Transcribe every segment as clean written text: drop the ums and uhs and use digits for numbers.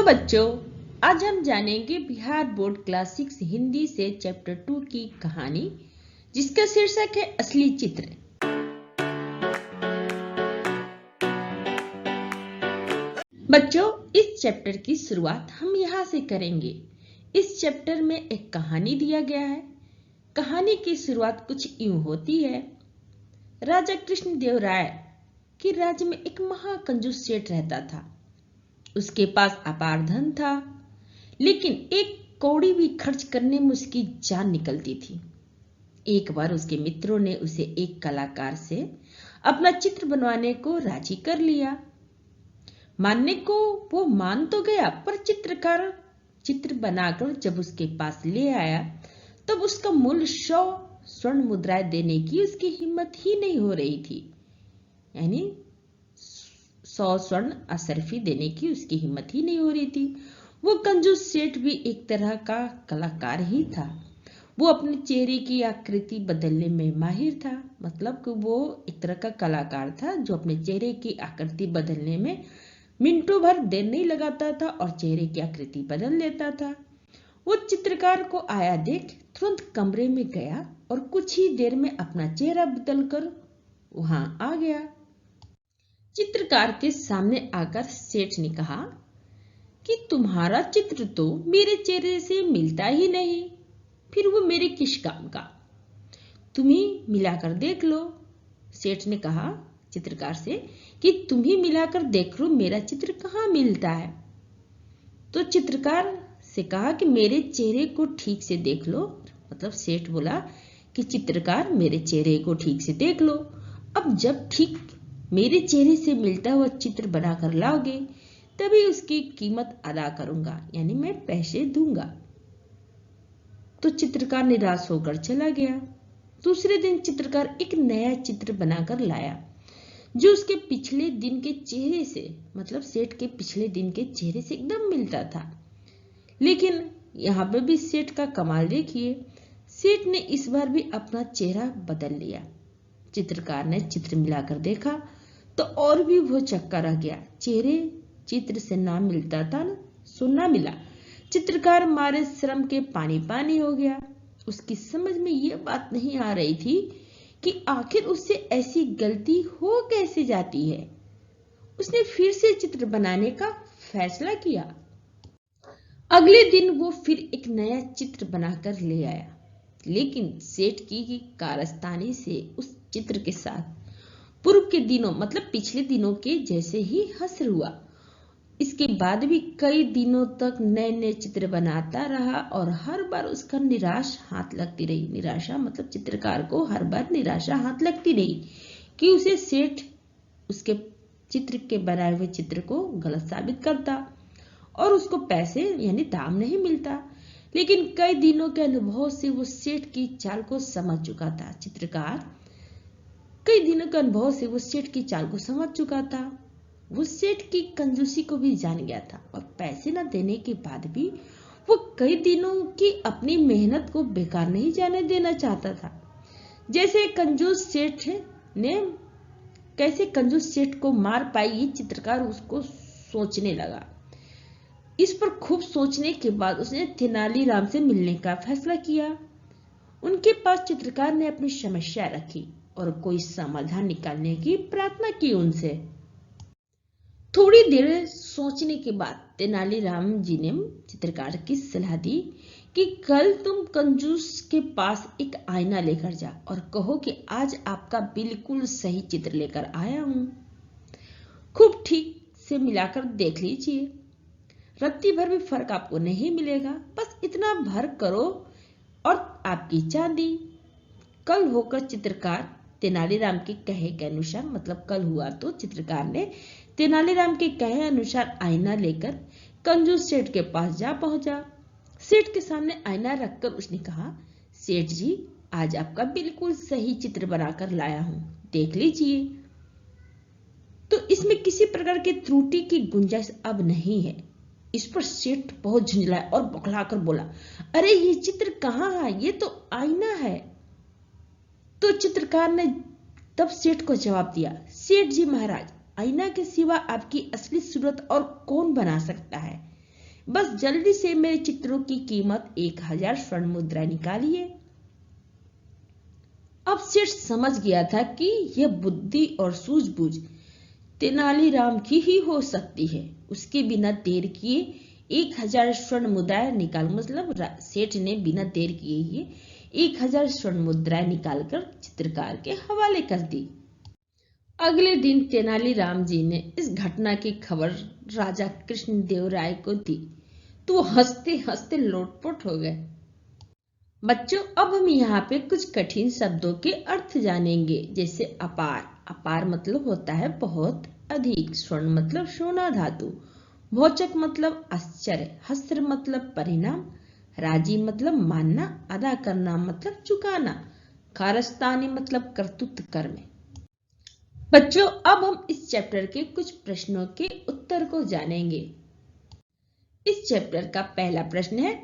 बच्चों, आज हम जानेंगे बिहार बोर्ड क्लासिक्स हिंदी से चैप्टर 2 की कहानी, जिसका शीर्षक है असली चित्र। बच्चों, इस चैप्टर की शुरुआत हम यहाँ से करेंगे। इस चैप्टर में एक कहानी दिया गया है। कहानी की शुरुआत कुछ यूं होती है। राजा कृष्णदेव राय के राज्य में एक महाकंजूस सेठ रहता था। उसके पास अपार धन था, लेकिन एक कौड़ी भी खर्च करने में उसकी जान निकलती थी। एक बार उसके मित्रों ने उसे एक कलाकार से अपना चित्र बनवाने को राजी कर लिया। मानने को वो मान तो गया, पर चित्रकार चित्र बनाकर जब उसके पास ले आया तब उसका मूल्य 100 स्वर्ण मुद्राएं देने की उसकी हिम्मत ही नहीं हो रही थी। यानी 100 स्वर्ण असरफी देने की उसकी हिम्मत ही नहीं हो रही थी। वो कंजूस सेठ भी एक तरह का कलाकार ही था। वो अपने चेहरे की आकृति बदलने में माहिर था। मतलब कि वो एक तरह का कलाकार था जो अपने चेहरे की आकृति बदलने में मिनटों भर देर नहीं लगाता था और चेहरे की आकृति बदल लेता था। वो चित्रकार को आया देख तुरंत कमरे में गया और कुछ ही देर में अपना चेहरा बदलकर वहां आ गया। चित्रकार के सामने आकर सेठ ने कहा कि तुम्हारा चित्र तो मेरे चेहरे से मिलता ही नहीं, फिर वो मेरे किस काम का? तुम ही मिलाकर देख लो। सेठ ने कहा चित्रकार से कि तुम ही मिलाकर देख लो मेरा चित्र कहाँ मिलता है। तो चित्रकार से कहा कि मेरे चेहरे को ठीक से देख लो। मतलब सेठ बोला कि चित्रकार मेरे चेहरे को ठीक से देख लो। अब जब ठीक मेरे चेहरे से मिलता हुआ चित्र बनाकर लाओगे तभी उसकी कीमत अदा करूंगा, यानी मैं पैसे दूंगा। तो चित्रकार निराश होकर चला गया। दूसरे दिन चित्रकार एक नया चित्र बनाकर लाया जो उसके पिछले दिन के चेहरे से, मतलब सेठ के पिछले दिन के चेहरे से एकदम मिलता था। लेकिन यहाँ पे भी सेठ का कमाल देखिए, सेठ ने इस बार भी अपना चेहरा बदल लिया। चित्रकार ने चित्र मिलाकर देखा तो और भी वो चक्का रह गया। चेहरे चित्र से ना मिलता था, ना सुनना मिला। चित्रकार मारे श्रम के पानी पानी हो गया। उसकी समझ में ये बात नहीं आ रही थी कि आखिर उससे ऐसी गलती हो कैसे जाती है। उसने फिर से चित्र बनाने का फैसला किया। अगले दिन वो फिर एक नया चित्र बनाकर ले आया, लेकिन सेठ की कारस्तानी से उस चित्र के साथ पूर्व के दिनों, मतलब पिछले दिनों के जैसे ही हश्र हुआ। इसके बाद भी कई दिनों तक नए नए चित्र बनाता रहा और हर बार उसका निराश हाथ लगती रही। निराशा मतलब चित्रकार को हर बार निराशा हाथ लगती रही कि उसे सेठ उसके चित्र के बनाए हुए चित्र को गलत साबित करता और उसको पैसे यानी दाम नहीं मिलता। लेकिन कई दिनों के अनुभव से वो सेठ की चाल को समझ चुका था। चित्रकार कई दिनों के अनुभव से वो सेठ की चाल को समझ चुका था। वो सेठ की कंजूसी को भी जान गया था और पैसे न देने के बाद भी वो कई दिनों की अपनी मेहनत को बेकार नहीं जाने देना चाहता था। जैसे कंजूस सेठ ने कैसे कंजूस सेठ को मार पाई, ये चित्रकार उसको सोचने लगा। इस पर खूब सोचने के बाद उसने तेनालीराम से मिलने का फैसला किया। उनके पास चित्रकार ने अपनी समस्या रखी और कोई समाधान निकालने की प्रार्थना की उनसे। थोड़ी देर सोचने के बाद तेनालीराम जी ने चित्रकार की सलाह दी कि कल तुम कंजूस के पास एक आईना लेकर जा और कहो कि आज आपका बिल्कुल सही चित्र लेकर आया हूं, खूब ठीक से मिलाकर देख लीजिए। रत्ती भर भी फर्क आपको नहीं मिलेगा, बस इतना भर करो और आपकी चांदी। कल होकर चित्रकार तेनालीराम के कहे के अनुसार, मतलब कल हुआ तो चित्रकार ने तेनालीराम के कहे अनुसार आईना लेकर कंजूस सेठ के पास जा पहुंचा। सेठ के सामने आईना रखकर उसने कहा, सेठ जी आज आपका बिल्कुल सही चित्र बनाकर लाया हूं, देख लीजिए। तो इसमें किसी प्रकार की त्रुटि की गुंजाइश अब नहीं है। इस पर सेठ बहुत झुंझलाया और बौखलाकर बोला, अरे ये चित्र कहाँ है, ये तो आईना है। तो चित्रकार ने तब सेठ को जवाब दिया, सेठ जी महाराज, आईना के सिवा आपकी असली सूरत और कौन बना सकता है। बस जल्दी से मेरे चित्रों की कीमत 1000 स्वर्ण मुद्रा निकालिए। अब सेठ समझ गया था कि यह बुद्धि और सूझबूझ तेनालीराम की ही हो सकती है। उसके बिना देर किए 1000 स्वर्ण मुद्राएं निकाल मतलब सेठ ने बिना देर किए ही 1000 स्वर्ण मुद्राएं निकालकर चित्रकार के हवाले कर दी। अगले दिन तेनालीराम जी ने इस घटना की खबर राजा कृष्णदेव राय को दी तो हंसते हंसते लोटपोट हो गए। बच्चों, अब हम यहाँ पे कुछ कठिन शब्दों के अर्थ जानेंगे, जैसे अपार। अपार मतलब होता है बहुत अधिक। स्वर्ण मतलब सोना धातु। भौचक मतलब आश्चर्य। हस्त्र मतलब परिणाम। राजी मतलब मानना। अदा करना मतलब चुकाना। कारस्तानी मतलब कर्तृत्व कर्म। बच्चों, अब हम इस चैप्टर के कुछ प्रश्नों के उत्तर को जानेंगे। इस चैप्टर का पहला प्रश्न है,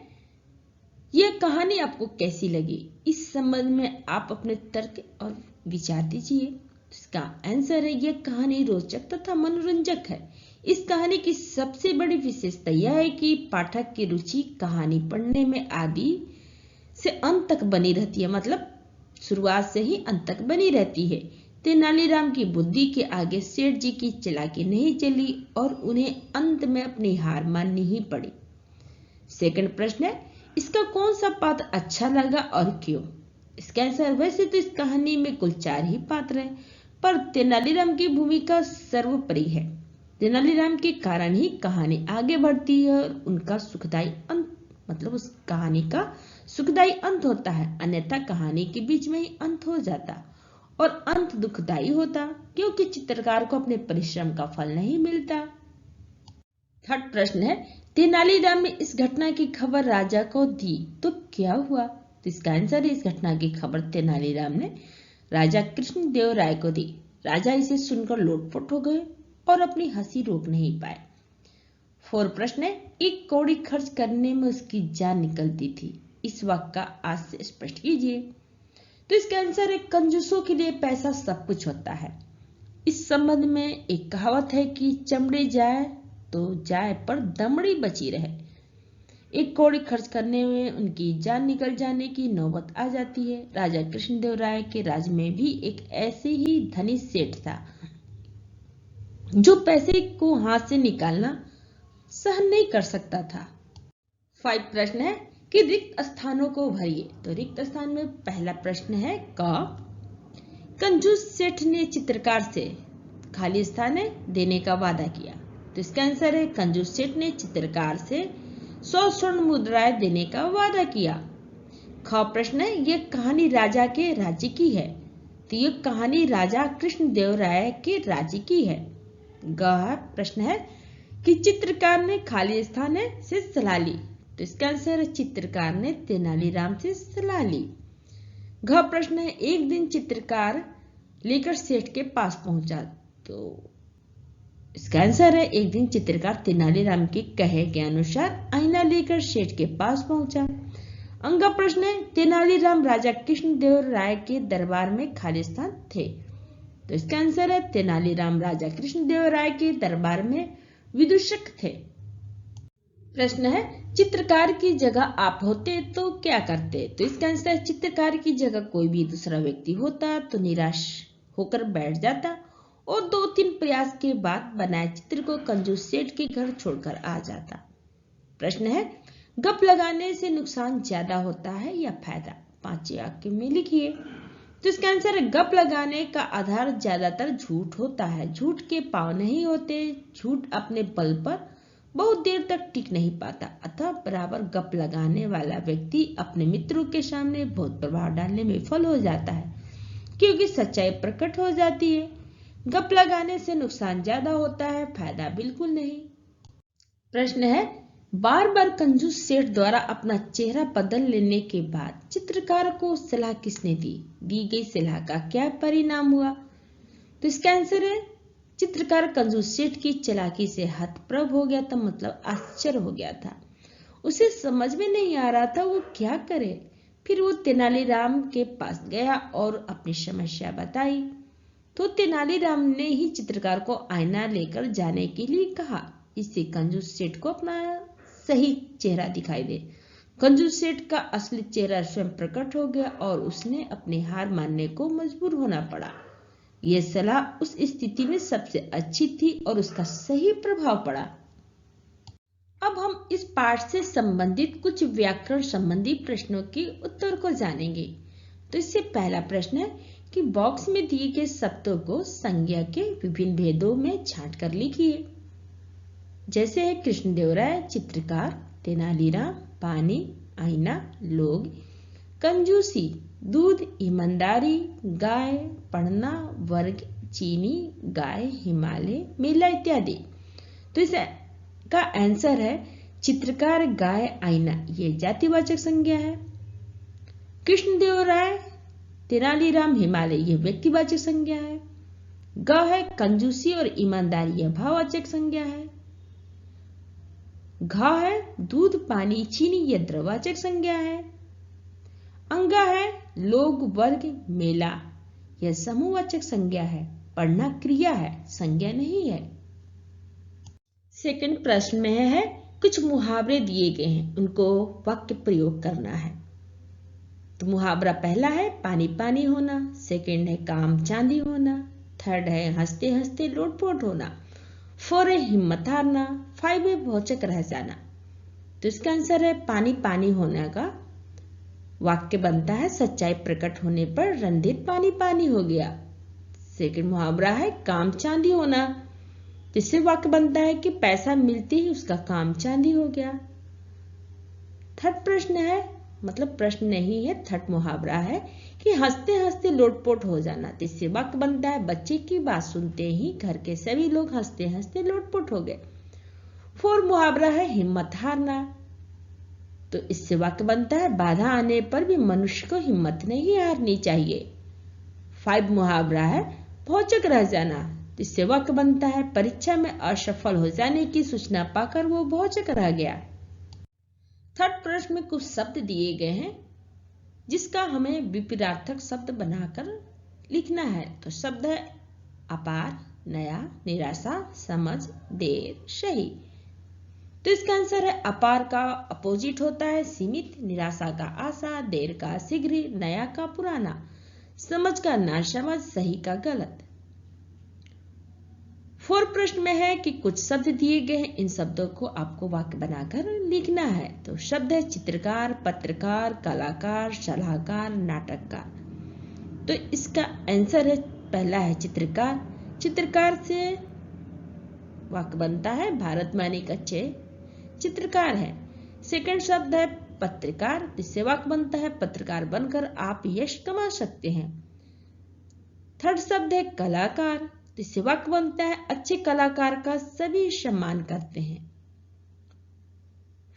यह कहानी आपको कैसी लगी? इस संबंध में आप अपने तर्क और विचार दीजिए। इसका आंसर है, यह कहानी रोचक तथा मनोरंजक है। इस कहानी की सबसे बड़ी विशेषता यह है कि पाठक की रुचि कहानी पढ़ने में आदि से अंत तक बनी रहती है, मतलब शुरुआत से ही अंत तक बनी रहती है। तेनालीराम की बुद्धि के आगे सेठ जी की चालाकी नहीं चली और उन्हें अंत में अपनी हार माननी ही पड़ी। सेकंड प्रश्न है, इसका कौन सा पात्र अच्छा लगा और क्यों? इसका आंसर, वैसे तो इस कहानी में कुल 4 ही पात्र हैं, पर तेनालीराम की भूमिका सर्वोपरि है। तेनालीराम के कारण ही कहानी आगे बढ़ती है और उनका सुखदायी अंत, मतलब उस कहानी का सुखदायी अंत होता है, अन्यथा कहानी के बीच में ही अंत हो जाता और अंत दुखदायी होता, क्योंकि चित्रकार को अपने परिश्रम का फल नहीं मिलता। थर्ड प्रश्न है, तेनालीराम ने इस घटना की खबर राजा को दी तो क्या हुआ? तो इसका आंसर है, इस घटना की खबर तेनालीराम ने राजा कृष्णदेव राय को दी। राजा इसे सुनकर लोटपोट हो गए और अपनी हंसी रोक नहीं पाए। फोर्थ प्रश्न है, 1 कौड़ी खर्च करने में उसकी जान निकलती थी। इस वाक्य का आज से स्पष्ट कीजिए। तो इसका आंसर है, कंजूसों के लिए पैसा सब कुछ होता है। इस संबंध में एक कहावत है कि चमड़ी जाए तो जाए पर दमड़ी बची रहे। 1 कौड़ी खर्च करने में उनकी जान निकल जाने की नौबत आ जाती है। राजा कृष्णदेव राय के राज में भी एक ऐसे ही धनी सेठ था जो पैसे को हाथ से निकालना सहन नहीं कर सकता था। 5 प्रश्न है कि रिक्त स्थानों को भरिए। तो रिक्त स्थान में पहला प्रश्न है, कंजूस सेठ ने चित्रकार से खाली स्थान देने का वादा किया। तो इसका आंसर है, कंजूस सेठ ने चित्रकार से 100 स्वर्ण मुद्राएं देने का वादा किया। ख प्रश्न है, यह कहानी राजा के राज्य की है। तो यह कहानी राजा कृष्णदेव राय के राज्य की है। ग प्रश्न है कि चित्रकार ने खाली स्थान से सलाह ली। तो इसका आंसर है, चित्रकार ने तेनालीराम से सलाह ली। घ प्रश्न है, एक दिन चित्रकार लेकर सेठ के पास पहुंचा। तो इसका आंसर है, एक दिन चित्रकार तेनालीराम के कहे के अनुसार आईना लेकर सेठ के पास पहुंचा। अंगा प्रश्न है, तेनालीराम राजा कृष्णदेव राय के दरबार में खाली स्थान थे। तो इसका आंसर है, तेनालीराम राजा कृष्णदेव राय के दरबार में विदूषक थे। प्रश्न है, चित्रकार की जगह आप होते तो क्या करते? तो इसका आंसर है, चित्रकार की जगह कोई भी दूसरा व्यक्ति होता तो निराश होकर बैठ जाता और 2-3 प्रयास के बाद बनाए चित्र को कंजूस सेठ के घर छोड़कर आ जाता। प्रश्न है, गप लगाने से नुकसान ज्यादा होता है या फायदा? 5 वाक्य में लिखिए। तो इसका आंसर है, गप लगाने का आधार ज्यादातर झूठ होता है। झूठ के पांव नहीं होते। झूठ अपने बल पर बहुत देर तक टिक नहीं पाता, अतः बराबर गप लगाने वाला व्यक्ति अपने मित्रों के सामने बहुत प्रभाव डालने में विफल हो जाता है, क्योंकि सच्चाई प्रकट हो जाती है। गप लगाने से नुकसान ज्यादा होता है, फायदा बिल्कुल नहीं। प्रश्न है, बार बार कंजूस सेठ द्वारा अपना चेहरा बदल लेने के बाद चित्रकार को सलाह किसने दी? दी गई सलाह का क्या परिणाम हुआ? तो इसका आंसर है, चित्रकार कंजूस सेठ की चालाकी से हतप्रभ हो गया था, मतलब आश्चर्य हो गया था। उसे समझ में नहीं आ रहा था वो क्या करे। फिर वो तेनालीराम के पास गया और अपनी समस्या बताई। तो तेनालीराम ने ही चित्रकार को आईना लेकर जाने के लिए कहा। इससे कंजूस सेठ को अपना सही चेहरा दिखाई दे। कंजूस सेठ का असली चेहरा स्वयं प्रकट हो गया और उसने अपनी हार मानने को मजबूर होना पड़ा। यह सलाह उस स्थिति में सबसे अच्छी थी और उसका सही प्रभाव पड़ा। अब हम इस पाठ से संबंधित कुछ व्याकरण संबंधी प्रश्नों के उत्तर को जानेंगे। तो इससे पहला प्रश्न है कि बॉक्स में दिए गए शब्दों को संज्ञा के विभिन्न भेदों में छांट कर लिखिए। जैसे है कृष्णदेवराय, चित्रकार, तेनालीराम, पानी, आईना, लोग, कंजूसी, दूध, ईमानदारी, गाय, पढ़ना, वर्ग, चीनी, गाय, हिमालय, मेला इत्यादि। तो इसका आंसर है चित्रकार, गाय, आईना, ये जातिवाचक संज्ञा है। कृष्णदेवराय, तेनालीराम, हिमालय, यह व्यक्तिवाचक संज्ञा है। ग है कंजूसी और ईमानदारी, यह भाववाचक संज्ञा है। घा है दूध, पानी, चीनी, यह द्रववाचक संज्ञा है। अंगा है लोग, वर्ग, मेला, यह समूहवाचक संज्ञा है। पढ़ना क्रिया है, संज्ञा नहीं है। सेकंड प्रश्न में है कुछ मुहावरे दिए गए हैं, उनको वाक्य प्रयोग करना है। तो मुहावरा पहला है पानी पानी होना, सेकंड है काम चांदी होना, थर्ड है हंसते हंसते लोटपोट होना, 4 है हिम्मत हारना, 5 है भौचक रह जाना। तो इसका आंसर है पानी पानी होने का वाक्य बनता है सच्चाई प्रकट होने पर रंधित पानी पानी हो गया। सेकंड मुहावरा है काम चांदी होना, जिससे वाक्य बनता है कि पैसा मिलते ही उसका काम चांदी हो गया। थर्ड प्रश्न है, मतलब प्रश्न नहीं है, थर्ड मुहावरा है कि हंसते हंसते लोटपोट हो जाना, जिससे वाक्य बनता है बच्चे की बात सुनते ही घर के सभी लोग हंसते हंसते लोटपोट हो गए। 4 मुहावरा है हिम्मत हारना, तो इससे वाक्य बनता है बाधा आने पर भी मनुष्य को हिम्मत नहीं हारनी चाहिए। 5 मुहावरा है भौचक रह जाना, इससे वाक्य बनता है परीक्षा में असफल हो जाने की सूचना पाकर वो भौचक रह गया। थर्ड प्रश्न में कुछ शब्द दिए गए हैं जिसका हमें विपरीतार्थक शब्द बनाकर लिखना है। तो शब्द है अपार, नया, निराशा, समझ, देर, सही। तो इसका आंसर है अपार का अपोजिट होता है सीमित, निराशा का आशा, देर का शीघ्र, नया का पुराना, समझ का नासमझ, सही का गलत। 4 प्रश्न में है कि कुछ शब्द दिए गए हैं, इन शब्दों को आपको वाक्य बनाकर लिखना है। तो शब्द है चित्रकार, पत्रकार, कलाकार, सलाहकार, नाटककार। तो इसका आंसर है पहला है चित्रकार। चित्रकार से वाक्य बनता है भारत मानिक अच्छे चित्रकार है। सेकंड शब्द है पत्रकार, जिससे वाक्य बनता है पत्रकार बनकर आप यश कमा सकते हैं। थर्ड शब्द है कलाकार, जिससे वाक्य बनता है अच्छे कलाकार का सभी सम्मान करते हैं।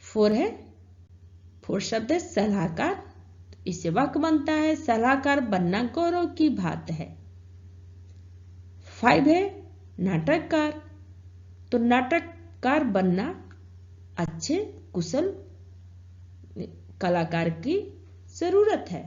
4 शब्द है सलाहकार, इससे वाक्य बनता है सलाहकार बनना गौरव की बात है। 5 है नाटककार, तो नाटककार बनना अच्छे कुशल कलाकार की जरूरत है।